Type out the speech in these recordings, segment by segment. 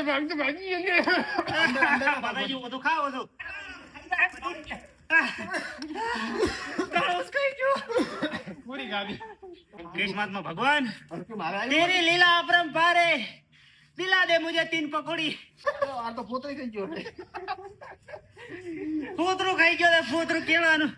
ભાગતો ભાગી ગયો બધું ખાવો છો પૂરી ગાડી कृष्ण भगवान तेरी लीला अपरंपार है दिला दे मुझे 3 पकौड़ी आ तो पोतरी खाई गयो पोतरू खाई गयो पोतरू केळाનું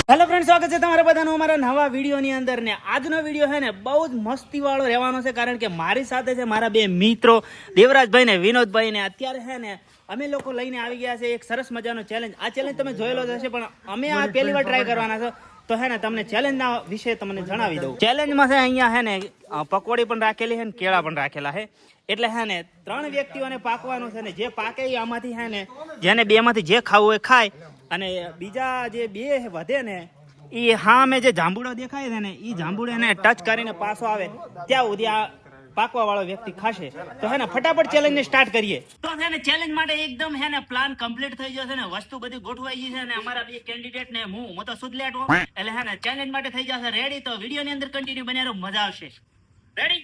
हेलो फ्रेंड्स स्वागत है તમારા બધાનું અમારા નવા વિડિયોની અંદર ને આજનો વિડિયો છે ને બહુ જ મસ્તી વાળો રહેવાનો છે કારણ કે મારી સાથે છે મારા બે મિત્રો દેવરાજભાઈ ને વિનોદભાઈ ને અત્યારે છે ને અમે લોકો લઈને આવી ગયા છે એક સરસ મજાનો ચેલેન્જ આ ચેલેન્જ તમે જોયેલો જ હશે પણ અમે આ પહેલી વાર ટ્રાય કરવાના છે તો હે ને તમને ચેલેન્જના વિશે તમને જણાવી દઉં ચેલેન્જમાં છે અહીંયા હે ને પકોડી પણ રાખેલી છે ને કેળા પણ રાખેલા છે એટલે હે ને 3 વ્યક્તિઓને પાકવાનું છે ને જે પાકે આમાંથી હે ને જેને બેમાંથી જે ખાવું હોય ખાય અને બીજા જે બે વધે ને એ હા મેં જે જાંબુડો દેખાય છે ને એ જાંબુડો એને ટચ કરીને પાછો આવે ત્યાં સુધી આ પાકવા વાળો વ્યક્તિ ખાશે તો હે ને ફટાફટ ચેલેન્જ ને સ્ટાર્ટ કરીએ તો છે ને ચેલેન્જ માટે એકદમ હે ને પ્લાન કમ્પ્લીટ થઈ જશે ને વસ્તુ બધી ગોઠવાઈ ગઈ છે ને અમારા બે કેન્ડિડેટ ને હું તો સુધ લેટ હો એટલે હે ને ચેલેન્જ માટે થઈ જશે રેડી તો વિડિયો ની અંદર કન્ટિન્યુ બન્યા રહો મજા આવશે રેડી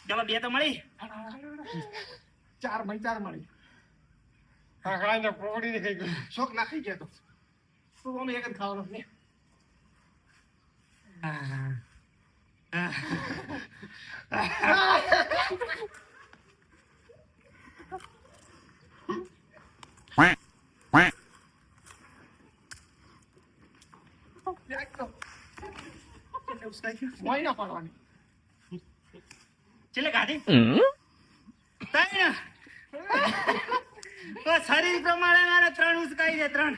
2 તો મળી 4 મળી પકોડી ખાઈ ગયો શોખ ના ખાઈ ગયા તો અમે એક જ ખાવાનો ને શરીર પ્રમાણે મારે 3 ઉસકાઈ છે 3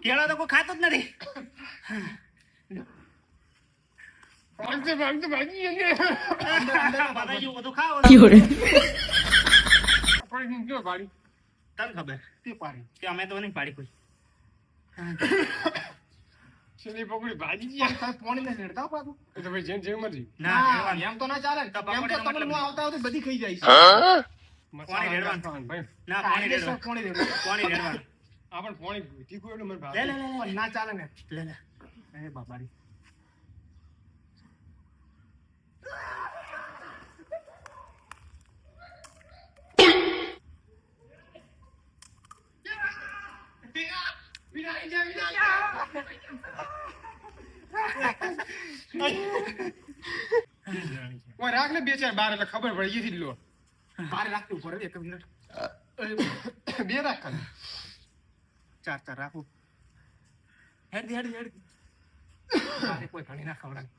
કેળા તો કોઈ ખાતો જ નથી બધું ખાવો તને ખબર અમે તો નહીં પાડી કોઈ પકોડી ભાજી પાણી ને નેડતા પાછું એ તો ભાઈ જેમ જેમ મરજી ના એમ તો ના ચાલે એમ તો તમને આવતા આવતા બધી ખાઈ જાય છે પાણી રેડવાનું ભાઈ ના પાણી રેડવાનું આપણ પાણી તીખું એટલે મને ભાવે લે ના ચાલે ને લે એ બાબારી રાખ ને 2-4 બાર એટલે ખબર પડે એથી લો બાર રાખવું પડે 1 મિનિટ 2 રાખ 4 રાખું હેડ કોઈ ઘણી ના ખવડાવે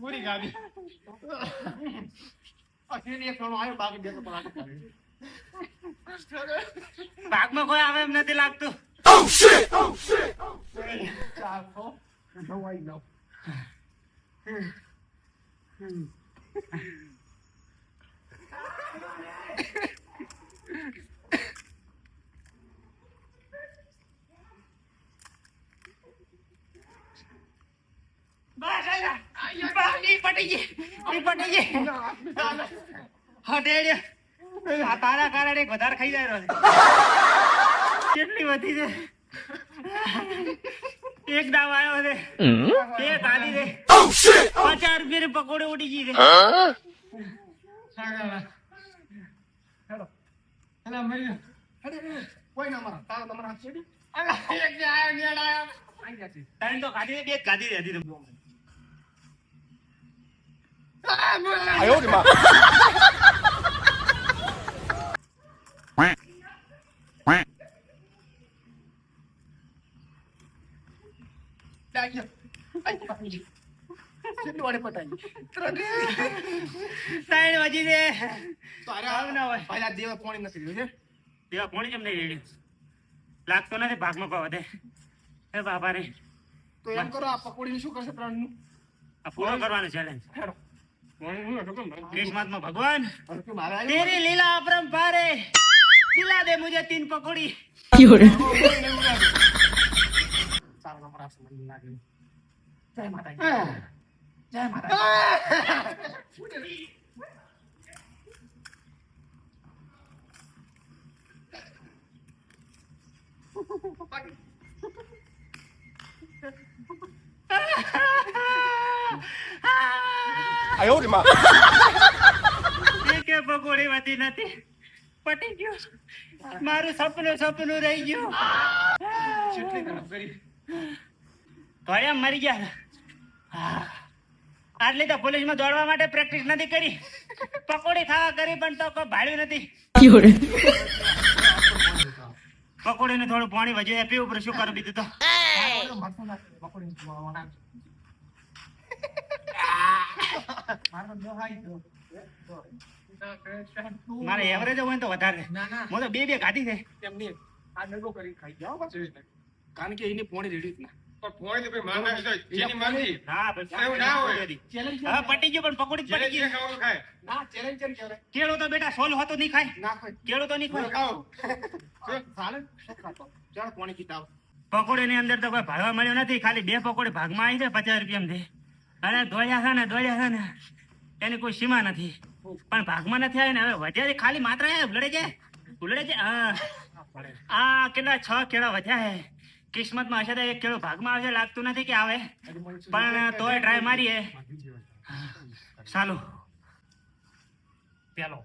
પૂરી ગાડી ભાગમાં કોઈ આવે એમ નથી લાગતું નવાઈ નવ. બસ ઈ પટી ગઈ. હટેડે આ તારા કારણે એક વધારે ખાઈ જાય રહ્યો છે. કેટલી વધી છે. એક દાવ આવ્યો છે. એક આધી છે. 50 રૂપિયાની પકોડે ઉડી ગઈ છે. હેલો હેલો મરી કોઈ ના મારા તારો તમારા હાથ છેડી. એક જે આયો ગેડ આયો આઈ ગયા છે. ત્રણ તો ખાધી છે, બે જ ખાધી છે હજી તો. 哎呦我的妈！ ત્રણ વજી છે. પહેલા દેવા પાણી નથી રહ્યું છે. દેવા કોણ કેમ નહીં રેડી લાગતો નથી ભાગમાં કોઈ વધે. એ બાપા રે, તો એમ કરો આ પકોડી શું કરશે ત્રણ નું આ પૂરો કરવાનો ચેલેન્જ. હેડો પાણી હું હતો કેમ કિસ્મતમાં ભગવાન મારા તેરી લીલા अपरंपार है, दिला दे मुझे 3 पकौड़ी. તારો નંબર આપશે મને લાગે. જય માતાજી. જય માતાજી. આયો રે માં. કે પકોડી વધી નથી, પટી ગયું. મારું સપનું રહી ગયું. કેટલી ખરાબ કરી. ઘોડિયા મરી ગયા. આટલી તો પોલીસમાં દોડવા માટે પ્રેક્ટિસ નથી કરી, પકોડી ખાવા કરી પણ તો કોઈ ભાડ્યું નથી. પકોડીને થોડું પાણી વધ્યું પીવું પર શું કરું બીજું તો. મારે એવરેજ હોય ને તો વધારે. હું તો બે ખાધી છે. આ ડગો કરી ખાઈ જાઓ પાછું. કારણ કે એની પોણી રેડી જ ના. હા, એવું ના હોય. હા, પટી ગયું પણ પકોડી જ પટી ગઈ. ના ચેલેન્જ કેમ કહેવાય? કેળો તો બેટા સોલ હોતો નહીં ખાય. ના ખાય. કેળો તો નહીં ખાય. ચાલે શું ખાતો? ચાલ પાણી પીતા આવ. પકોડી ની અંદર તો કોઈ ભાડવા મળ્યો નથી, ખાલી 2 પકોડી ભાગમાં આવી છે 50 રૂપિયામાં. અને દોડ્યા છે ને એની કોઈ સીમા નથી, પણ ભાગમાં નથી આવી ને હવે વધ્યા ખાલી માત્ર ઉલડે છે. આ કેટલા 6 કેળા વધ્યા છે. કિસ્મતમાં હશે તો 1 કેળો ભાગમાં આવશે, લાગતું નથી કે આવે, પણ તોય ટ્રાય મારીએ. ચાલો પેલો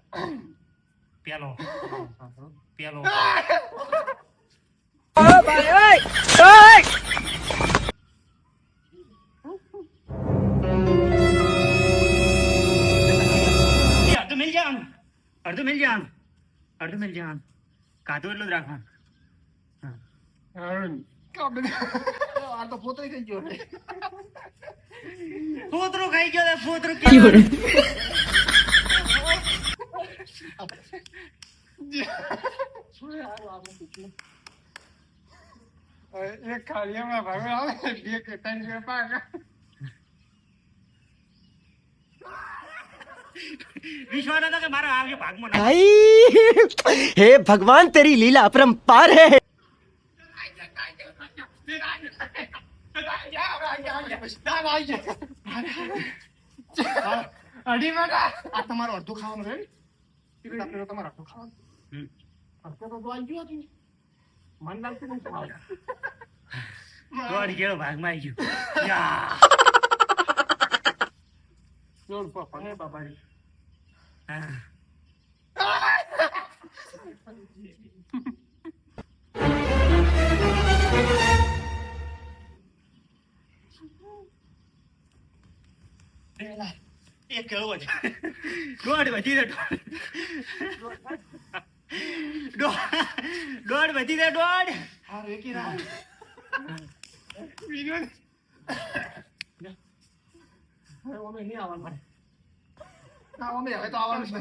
અડધું મિલ જવાનું. કાધું એટલું જ રાખવાનું. આ તો પોતરી થઈ ગયો. ફોતરું ખાઈ ગયો. ફોતરું કેવું એક ખાલીમાં ભાવે આવે બે કે ત્રણ જે પાક. વિશ્વાસ હતો કે મારો આવશે ભાગમાં. हे भगवान तेरी लीला अपरंपार है. અઢી વાગા આ તમારું અડધું ખાવાનું છે. આપણે તમારું અડધું ખાવાનું. તો આવી ગયો હતું. મન લાગતું નહીં તમારે. દોઢ કેળો ભાગમાં આવી ગયું. જોડ પપ્પા હે બાબાજી. હા. એક કેળો દોઢ વધી દે. દોઢ વધી દે. દોઢ હારું એકી રાહ. વિનોદ હવે ઓમે નહીં આવવાનું મને. ના ઓમે હવે તો આવવાનું છે.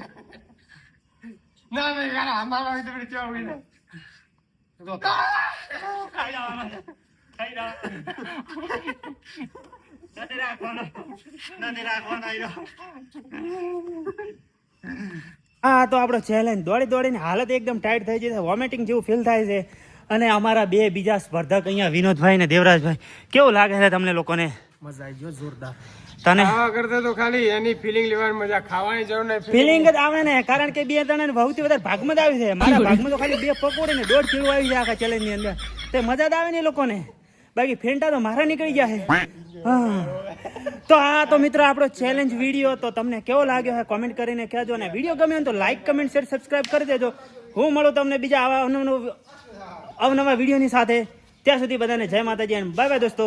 ના નહીં યાર અમારા વિશે ચા હોય ને. તો ખાઈ જવાનું. ખાઈ રહ્યો. નથી રાખવાનો આયરો. હા તો આપણો ચેલેન્જ દોડી દોડીને હાલત એકદમ ટાઈટ થઈ ગઈ છે, વોમિટિંગ જેવું ફીલ થાય છે. અને અમારા બે બીજા સ્પર્ધક અહીંયા વિનોદભાઈ ને દેવરાજભાઈ, કેવું લાગે છે તમને લોકોને? મજા આવી ગયો જોરદાર. તને ખાવા કરતા તો ખાલી એની ફિલિંગ લેવાની મજા, ખાવાની જરૂર નહીં. ફિલિંગ જ આવે ને, કારણ કે બે ત્રણ સૌથી વધારે ભાગમાં જ આવી છે. મારા ભાગમાં તો ખાલી 2 પકોડી ને 1.5 કિલો આવી જાય આખા ચેલેન્જ ની અંદર. તે મજા જ આવે ને એ લોકોને. બાકી ફેંટા તો મારા નીકળી ગયા છે. હા તો આ તો મિત્રો આપણો ચેલેન્જ વિડીયો તો તમને કેવો લાગ્યો છે કોમેન્ટ કરીને કહેજો. અને વિડીયો ગમે તો લાઈક કમેન્ટ શેર સબસ્ક્રાઇબ કરી દેજો. હું મળું તમને બીજા આવા અવનવા વિડીયોની સાથે. ત્યાં સુધી બધાને જય માતાજી અને બાય બાય દોસ્તો.